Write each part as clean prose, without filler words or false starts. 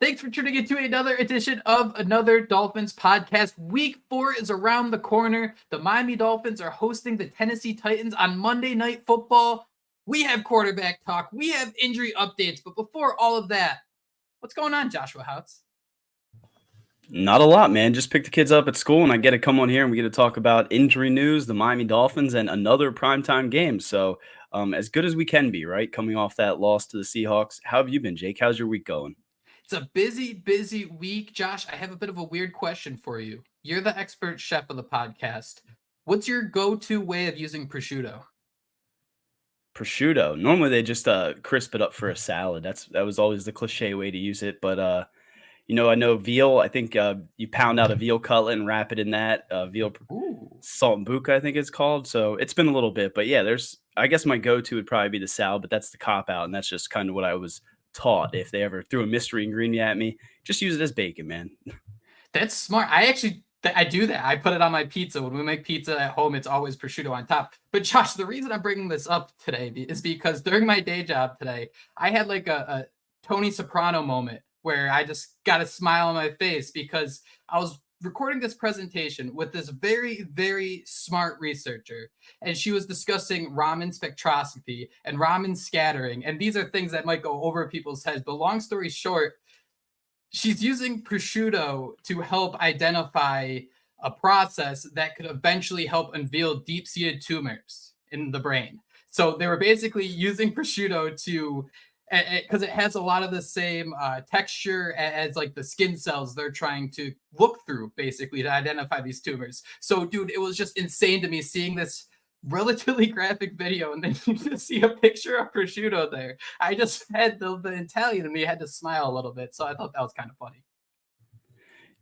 Thanks for tuning in to another edition of Another Dolphins podcast. Week 4 is around the corner. The Miami Dolphins are hosting the Tennessee Titans on Monday Night Football. We have quarterback talk. We have injury updates. But before all of that, what's going on, Joshua Houtz? Not a lot, man. Just pick the kids up at school, and I get to come on here and we get to talk about injury news, the Miami Dolphins, and another primetime game. So, as good as we can be, right? Coming off that loss to the Seahawks. How have you been, Jake? How's your week going? It's a busy week. Josh, I have a bit of a weird question for you. You're the expert chef of the podcast. What's your go-to way of using prosciutto? Prosciutto. Normally they just crisp it up for a salad. That was always the cliche way to use it. But I know veal. I think you pound out a veal cutlet and wrap it in that veal Ooh. salt and buca, I think it's called. So it's been a little bit, but yeah, I guess my go-to would probably be the salad, but that's the cop out, and that's just kind of what I was taught. If they ever threw a mystery ingredient at me, just use it as bacon, man. That's smart. I do that. I put it on my pizza. When we make pizza at home, it's always prosciutto on top. But Josh, the reason I'm bringing this up today is because during my day job today, I had like a Tony Soprano moment where I just got a smile on my face because I was recording this presentation with this very smart researcher, and she was discussing Raman spectroscopy and Raman scattering. And these are things that might go over people's heads. But long story short, she's using prosciutto to help identify a process that could eventually help unveil deep-seated tumors in the brain. So they were basically using prosciutto to, because it has a lot of the same texture as like the skin cells they're trying to look through, basically, to identify these tumors. So, dude, it was just insane to me seeing this relatively graphic video, and then you just see a picture of prosciutto there. I just had the Italian in me had to smile a little bit, so I thought that was kind of funny.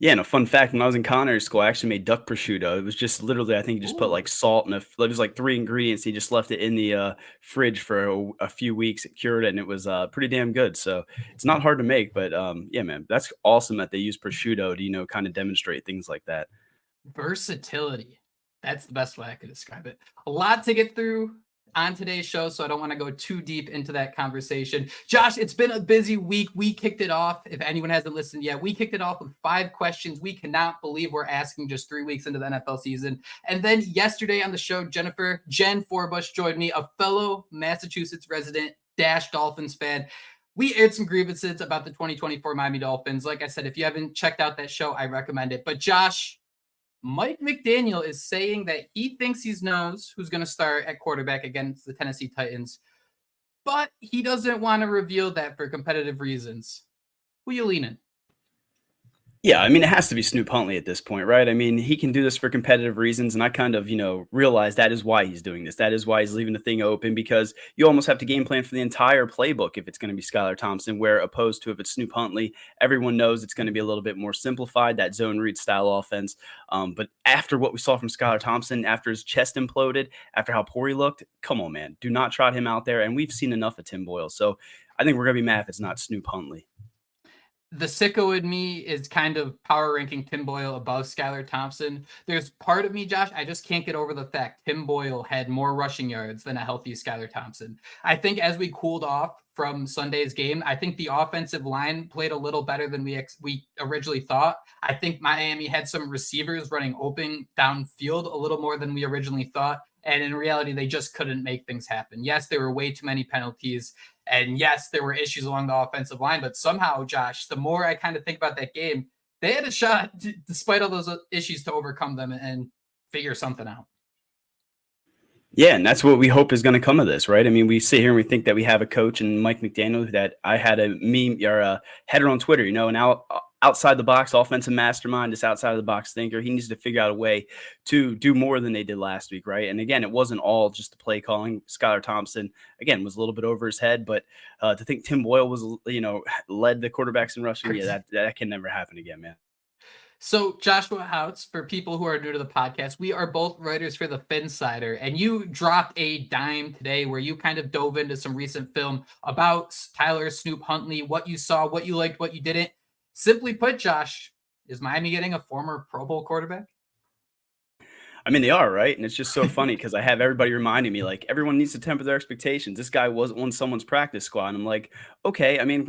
Yeah, and a fun fact: when I was in culinary school, I actually made duck prosciutto. It was just literally, I think, you just put like Ooh. salt and it was like three ingredients. He just left it in the fridge for a few weeks. It cured it, and it was pretty damn good. So it's not hard to make, but yeah, man, that's awesome that they use prosciutto to kind of demonstrate things like that. Versatility. That's the best way I could describe it. A lot to get through on today's show, so I don't want to go too deep into that conversation. Josh, it's been a busy week. We kicked it off. If anyone hasn't listened yet, we kicked it off with 5 questions we cannot believe we're asking just 3 weeks into the NFL season. And then yesterday on the show, Jen Forbush joined me, a fellow Massachusetts resident Dash Dolphins fan. We aired some grievances about the 2024 Miami Dolphins. Like I said, if you haven't checked out that show, I recommend it. But Josh, Mike McDaniel is saying that he thinks he knows who's going to start at quarterback against the Tennessee Titans, but he doesn't want to reveal that for competitive reasons. Who you leaning? Yeah, I mean, it has to be Snoop Huntley at this point, right? I mean, he can do this for competitive reasons, and I kind of, realize that is why he's doing this. That is why he's leaving the thing open, because you almost have to game plan for the entire playbook if it's going to be Skylar Thompson, where opposed to if it's Snoop Huntley, everyone knows it's going to be a little bit more simplified, that zone read style offense. But after what we saw from Skylar Thompson, after his chest imploded, after how poor he looked, come on, man, do not trot him out there. And we've seen enough of Tim Boyle. So I think we're going to be mad if it's not Snoop Huntley. The sicko in me is kind of power ranking Tim Boyle above Skylar Thompson. There's part of me, Josh, I just can't get over the fact Tim Boyle had more rushing yards than a healthy Skylar Thompson. I think as we cooled off from Sunday's game, I think the offensive line played a little better than we originally thought. I think Miami had some receivers running open downfield a little more than we originally thought. And in reality, they just couldn't make things happen. Yes, there were way too many penalties. And yes, there were issues along the offensive line, but somehow, Josh, the more I kind of think about that game, they had a shot, despite all those issues, to overcome them and figure something out. Yeah, and that's what we hope is going to come of this, right? I mean, we sit here and we think that we have a coach and Mike McDaniel that I had a meme or a header on Twitter, an outside the box offensive mastermind, this outside of the box thinker. He needs to figure out a way to do more than they did last week, right? And again, it wasn't all just the play calling. Skylar Thompson, again, was a little bit over his head, but to think Tim Boyle was, led the quarterbacks in rushing, yeah, that can never happen again, man. So, Joshua Houtz, for people who are new to the podcast, we are both writers for the Phinsider, and you dropped a dime today where you kind of dove into some recent film about Tyler Snoop Huntley, what you saw, what you liked, what you didn't. Simply put, Josh, is Miami getting a former Pro Bowl quarterback? I mean, they are, right? And it's just so funny because I have everybody reminding me, like, everyone needs to temper their expectations. This guy was on someone's practice squad. And I'm like, okay, I mean,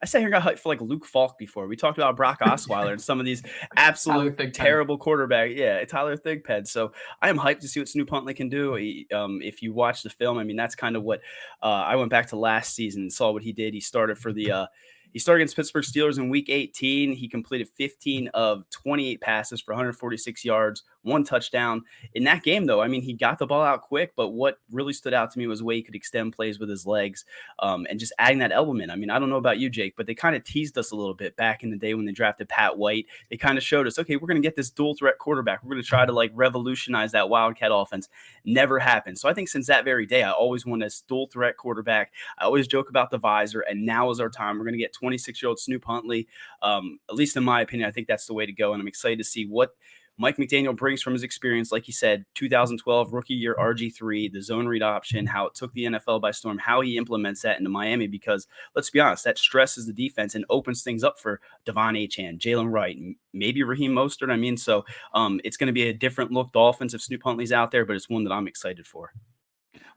I sat here and got hyped for like Luke Falk before. We talked about Brock Osweiler and some of these absolute terrible quarterback. Yeah, Tyler Thigpen. So I am hyped to see what Snoop Huntley can do. If you watch the film, I mean, that's kind of what I went back to last season and saw what he did. He started for the he started against Pittsburgh Steelers in Week 18. He completed 15 of 28 passes for 146 yards, 1 touchdown. In that game, though, I mean, he got the ball out quick, but what really stood out to me was the way he could extend plays with his legs, and just adding that element. I mean, I don't know about you, Jake, but they kind of teased us a little bit back in the day when they drafted Pat White. They kind of showed us, okay, we're going to get this dual threat quarterback. We're going to try to like revolutionize that Wildcat offense. Never happened. So I think since that very day, I always want this dual threat quarterback. I always joke about the visor, and now is our time. We're going to get 26-year-old Snoop Huntley. At least in my opinion, I think that's the way to go. And I'm excited to see what Mike McDaniel brings from his experience. Like he said, 2012 rookie year RG3, the zone read option, how it took the NFL by storm, how he implements that into Miami, because let's be honest, that stresses the defense and opens things up for Devon Achane, Jalen Wright, maybe Raheem Mostert. I mean, so it's going to be a different look Dolphins if Snoop Huntley's out there, but it's one that I'm excited for.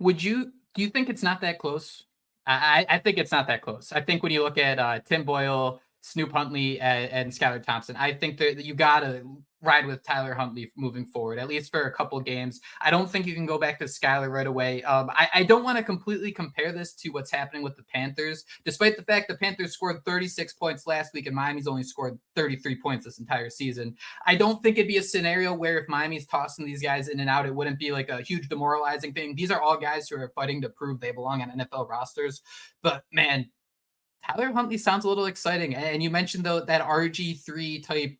Do you think it's not that close? I think it's not that close. I think when you look at Tim Boyle, Snoop Huntley, and Skylar Thompson, I think that you got to ride with Tyler Huntley moving forward, at least for a couple games. I don't think you can go back to Skylar right away. I don't want to completely compare this to what's happening with the Panthers, despite the fact the Panthers scored 36 points last week and Miami's only scored 33 points this entire season. I don't think it'd be a scenario where if Miami's tossing these guys in and out, it wouldn't be like a huge demoralizing thing. These are all guys who are fighting to prove they belong on NFL rosters. But man, Tyler Huntley sounds a little exciting. And you mentioned, though, that RG3 type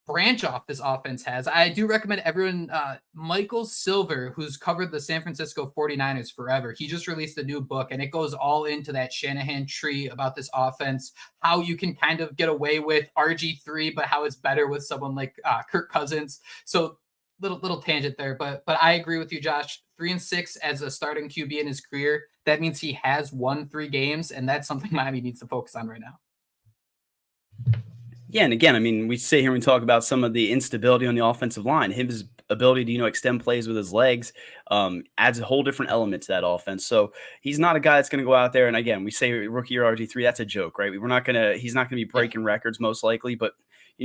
branch off this offense has. I do recommend everyone, Michael Silver, who's covered the San Francisco 49ers forever. He just released a new book, and it goes all into that Shanahan tree about this offense, how you can kind of get away with RG3, but how it's better with someone like Kirk Cousins. So little tangent there, but I agree with you, Josh. 3-6 as a starting QB in his career. That means he has won 3 games, and that's something Miami needs to focus on right now. Yeah, and again, I mean, we sit here and talk about some of the instability on the offensive line. His ability to, extend plays with his legs adds a whole different element to that offense. So he's not a guy that's going to go out there. And again, we say rookie year RG3, that's a joke, right? He's not going to be breaking records most likely, but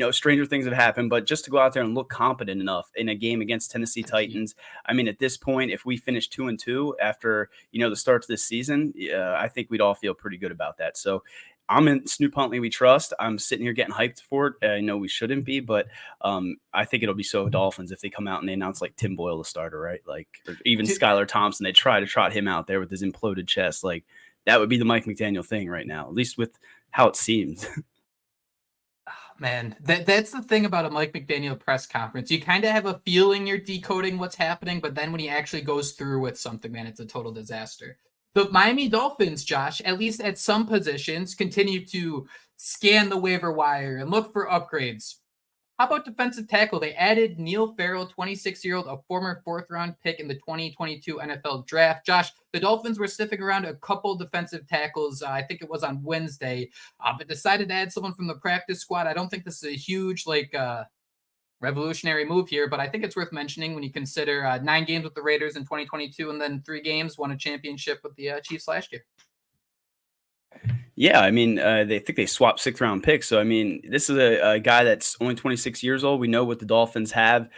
stranger things have happened. But just to go out there and look competent enough in a game against Tennessee Titans, I mean, at this point, if we finish 2-2 after, the start to this season, I think we'd all feel pretty good about that. So I'm in Snoop Huntley, we trust. I'm sitting here getting hyped for it. I know we shouldn't be, but I think it'll be so Dolphins if they come out and they announce like Tim Boyle the starter, right? Like, or even Skylar Thompson, they try to trot him out there with his imploded chest. Like, that would be the Mike McDaniel thing right now, at least with how it seems. Man, that's the thing about a Mike McDaniel press conference. You kind of have a feeling you're decoding what's happening, but then when he actually goes through with something, man, it's a total disaster. The Miami Dolphins, Josh, at least at some positions, continue to scan the waiver wire and look for upgrades. How about defensive tackle? They added Neil Farrell, 26-year-old, a former 4th-round pick in the 2022 NFL Draft. Josh, the Dolphins were sniffing around a couple defensive tackles. I think it was on Wednesday, but decided to add someone from the practice squad. I don't think this is a huge, revolutionary move here, but I think it's worth mentioning when you consider 9 games with the Raiders in 2022 and then 3 games, won a championship with the Chiefs last year. Yeah, I mean, they think they swapped 6th-round picks. So, I mean, this is a guy that's only 26 years old. We know what the Dolphins have.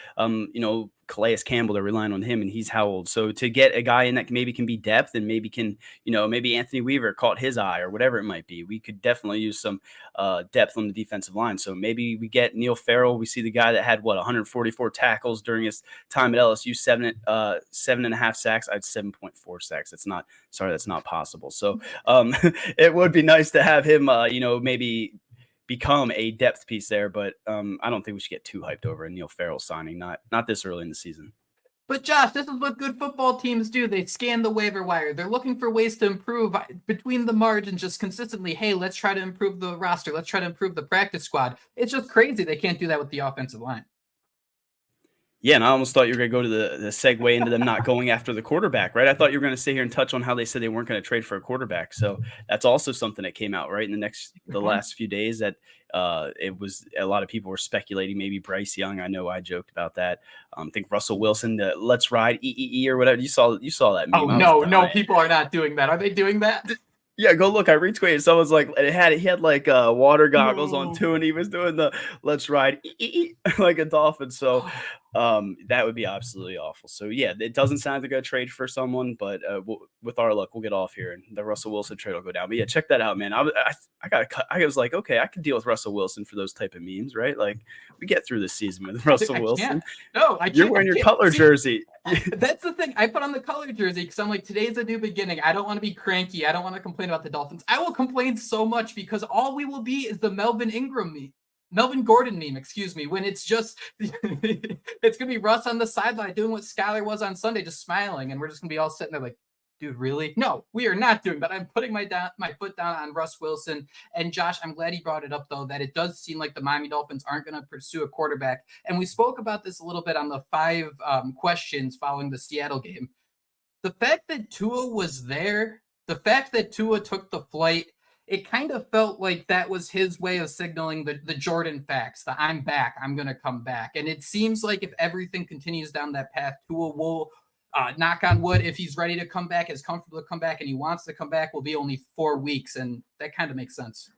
Calais Campbell, they're relying on him, and he's how old? So to get a guy in that maybe can be depth and maybe can, maybe Anthony Weaver caught his eye or whatever it might be. We could definitely use some depth on the defensive line. So maybe we get Neil Farrell. We see the guy that had 144 tackles during his time at LSU, 7.5 sacks. I had 7.4 sacks. That's not possible. So it would be nice to have him, maybe become a depth piece there, but I don't think we should get too hyped over a Neil Farrell signing, not this early in the season. But Josh, this is what good football teams do. They scan the waiver wire. They're looking for ways to improve between the margins just consistently. Hey, let's try to improve the roster. Let's try to improve the practice squad. It's just crazy they can't do that with the offensive line. Yeah, and I almost thought you were going to go to the segue into them not going after the quarterback, right? I thought you were going to sit here and touch on how they said they weren't going to trade for a quarterback. So that's also something that came out, right, in the last few days that it was a lot of people were speculating maybe Bryce Young. I know I joked about that. I think Russell Wilson, the let's ride EEE or whatever. You saw that meme. Oh, no, people are not doing that. Are they doing that? Yeah, go look. I retweeted. Someone's like, he had like water goggles on No. too, and he was doing the "Let's ride" like a dolphin. So, that would be absolutely awful. So yeah, it doesn't sound like a trade for someone, but with our luck, we'll get off here, and the Russell Wilson trade will go down. But yeah, check that out, man. I got I was like, okay, I can deal with Russell Wilson for those type of memes, right? Like we get through the season with Dude, Russell I can't. Wilson. No, I You're can't. I wearing your can't. Cutler See, jersey. that's the thing. I put on the color jersey because I'm like, today's a new beginning. I don't want to be cranky. I don't want to complain about the Dolphins. I will complain so much because all we will be is the Melvin Gordon meme, excuse me, when it's just it's gonna be Russ on the sideline doing what Skylar was on Sunday, just smiling, and we're just gonna be all sitting there like, dude, really? No, we are not doing that. I'm putting my foot down on Russ Wilson. And Josh, I'm glad he brought it up though, that it does seem like the Miami Dolphins aren't going to pursue a quarterback. And we spoke about this a little bit on the 5 questions following the Seattle game. The fact that Tua was there, the fact that Tua took the flight, it kind of felt like that was his way of signaling the Jordan facts, the I'm back, I'm going to come back. And it seems like if everything continues down that path, Tua will, knock on wood, if he's ready to come back, is comfortable to come back, and he wants to come back, will be only 4 weeks. And that kind of makes sense.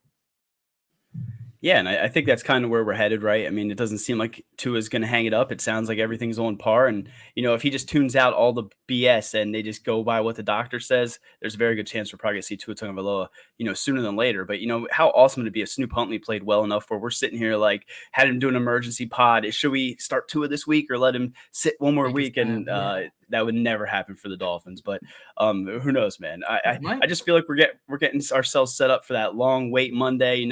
Yeah, and I think that's kind of where we're headed, right? I mean, it doesn't seem like Tua's going to hang it up. It sounds like everything's on par. And, if he just tunes out all the BS and they just go by what the doctor says, there's a very good chance we're probably going to see Tua Tagovailoa, sooner than later. But, how awesome would it be if Snoop Huntley played well enough where we're sitting here like, had him do an emergency pod. Should we start Tua this week or let him sit one more week? And that would never happen for the Dolphins. But who knows, man? I just feel like we're getting ourselves set up for that long wait Monday,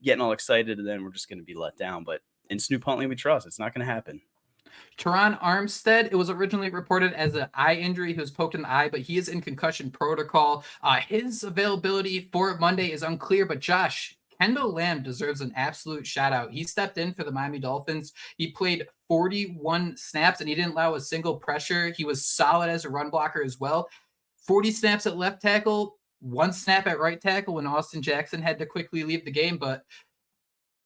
getting all excited, and then we're just going to be let down. But in Snoop Huntley, we trust. It's not going to happen. Terron Armstead, it was originally reported as an eye injury. He was poked in the eye, but he is in concussion protocol. His availability for Monday is unclear, but Josh, Kendall Lamb deserves an absolute shout out. He stepped in for the Miami Dolphins. He played 41 snaps and he didn't allow a single pressure. He was solid as a run blocker as well. 40 snaps at left tackle, 1 snap at right tackle when Austin Jackson had to quickly leave the game. But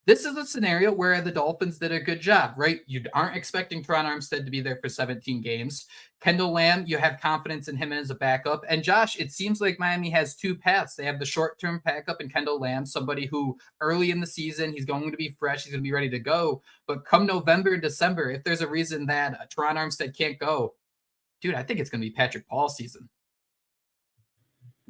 this is a scenario where the Dolphins did a good job, right? You aren't expecting Terron Armstead to be there for 17 games. Kendall Lamb, you have confidence in him as a backup. And Josh, it seems like Miami has 2 paths. They have the short-term backup in Kendall Lamb, somebody who early in the season, he's going to be fresh, he's going to be ready to go. But come November and December, if there's a reason that Terron Armstead can't go, dude, I think it's going to be Patrick Paul season.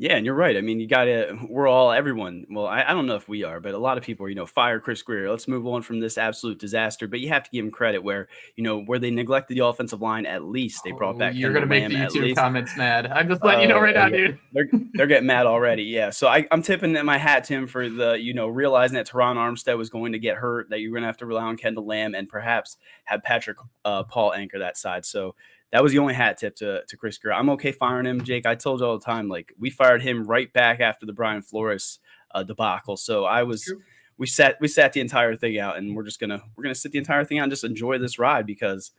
Yeah, and you're right. I mean, everyone. Well, I don't know if we are, but a lot of people are, fire Chris Greer. Let's move on from this absolute disaster. But you have to give him credit where they neglected the offensive line, at least they brought back. You're going to make the YouTube comments mad. I'm just letting you know right now, dude. They're getting mad already. Yeah. So I'm tipping my hat to him for realizing that Terron Armstead was going to get hurt, that you're going to have to rely on Kendall Lamb and perhaps have Patrick Paul anchor that side. So that was the only hat tip to Chris Greer. I'm okay firing him, Jake. I told you all the time, like we fired him right back after the Brian Flores debacle. So we sat the entire thing out, and we're gonna sit the entire thing out and just enjoy this ride because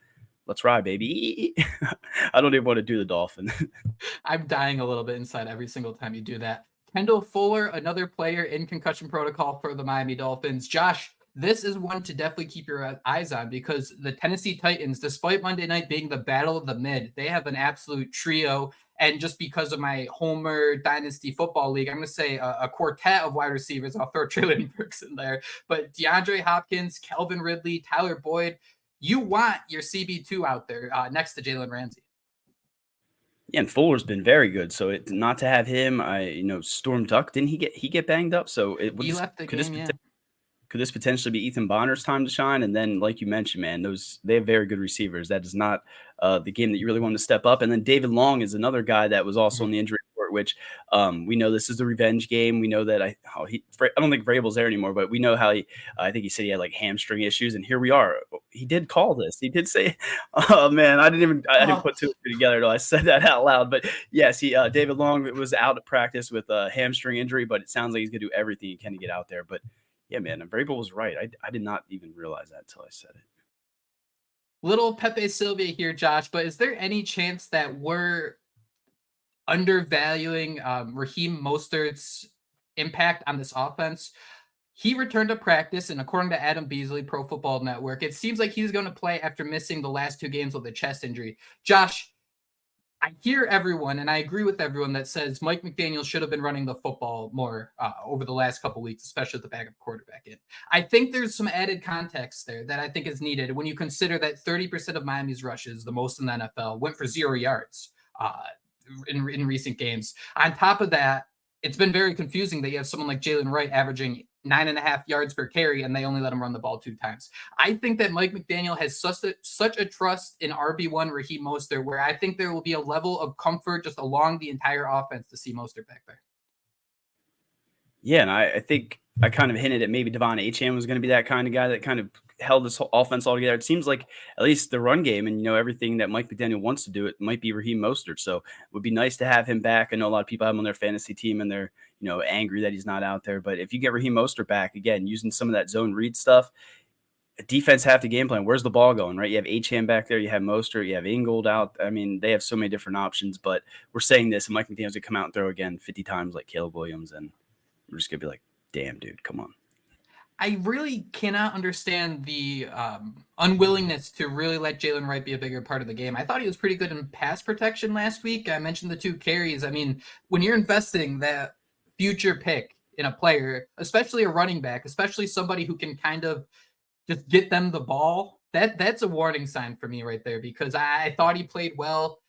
let's ride, baby. I don't even want to do the Dolphin. I'm dying a little bit inside every single time you do that. Kendall Fuller, another player in concussion protocol for the Miami Dolphins. Josh, this is one to definitely keep your eyes on because the Tennessee Titans, despite Monday night being the battle of the mid, they have an absolute trio. And just because of my Homer Dynasty Football League, I'm going to say a quartet of wide receivers. I'll throw Traylon Burks in there. But DeAndre Hopkins, Calvin Ridley, Tyler Boyd, you want your CB2 out there next to Jalen Ramsey. Yeah, and Fuller's been very good. So not to have him, Storm Duck, didn't he get banged up? So he left the game, yeah. Could this potentially be Ethan Bonner's time to shine? And then, like you mentioned, man, they have very good receivers. That is not the game that you really want to step up. And then David Long is another guy that was also in the injury report, which we know this is the revenge game. We know that I don't think Vrabel's there anymore, but we know how I think he said he had like hamstring issues, and here we are. He did call this. He did say, "Oh man, I didn't put 2 together until I said that out loud." But yes, David Long was out of practice with a hamstring injury, but it sounds like he's gonna do everything he can to get out there. But yeah, man, Vrabel was right. I did not even realize that until I said it. Little Pepe Sylvia here, Josh, but is there any chance that we're undervaluing Raheem Mostert's impact on this offense? He returned to practice, and according to Adam Beasley, Pro Football Network, it seems like he's going to play after missing the last 2 games with a chest injury. Josh, I hear everyone, and I agree with everyone that says Mike McDaniel should have been running the football more over the last couple weeks, especially with the backup quarterback in. I think there's some added context there that I think is needed when you consider that 30% of Miami's rushes, the most in the NFL, went for 0 yards in recent games. On top of that, it's been very confusing that you have someone like Jalen Wright averaging 9.5 yards per carry, and they only let him run the ball 2 times. I think that Mike McDaniel has such a trust in RB1 Raheem Mostert, where I think there will be a level of comfort just along the entire offense to see Mostert back there. Yeah, and I think I kind of hinted at maybe Devon Achane was going to be that kind of guy that kind of held this whole offense all together. It seems like at least the run game and, everything that Mike McDaniel wants to do, it might be Raheem Mostert. So it would be nice to have him back. I know a lot of people have him on their fantasy team and they're, angry that he's not out there. But if you get Raheem Mostert back, again, using some of that zone read stuff, defense have to game plan. Where's the ball going, right? You have Achane back there. You have Mostert. You have Ingold out. I mean, they have so many different options. But we're saying this, and Mike McDaniel's going to come out and throw again 50 times like Caleb Williams. And we're just going to be like, damn, dude, come on. I really cannot understand the unwillingness to really let Jalen Wright be a bigger part of the game. I thought he was pretty good in pass protection last week. I mentioned the 2 carries. I mean, when you're investing that future pick in a player, especially a running back, especially somebody who can kind of just get them the ball, that's a warning sign for me right there, because I thought he played well,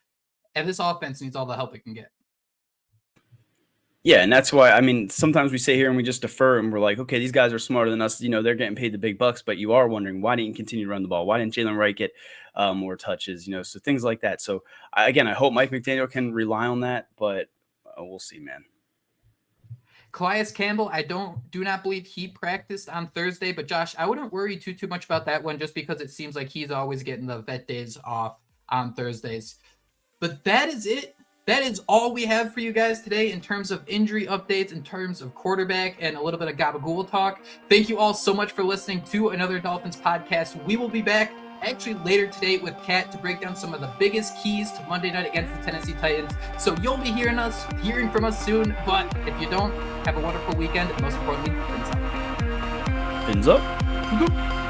and this offense needs all the help it can get. Yeah, and that's why, sometimes we sit here and we just defer and we're like, okay, these guys are smarter than us. They're getting paid the big bucks, but you are wondering, why didn't you continue to run the ball? Why didn't Jalen Wright get more touches? So things like that. So, I hope Mike McDaniel can rely on that, but we'll see, man. Calais Campbell, I do not believe he practiced on Thursday, but Josh, I wouldn't worry too much about that one, just because it seems like he's always getting the vet days off on Thursdays. But that is it. That is all we have for you guys today in terms of injury updates, in terms of quarterback, and a little bit of gabagool talk. Thank you all so much for listening to Another Dolphins podcast. We will be back actually later today with Kat to break down some of the biggest keys to Monday night against the Tennessee Titans. So you'll be hearing from us soon. But if you don't, have a wonderful weekend, and most importantly, fins up. Fins up.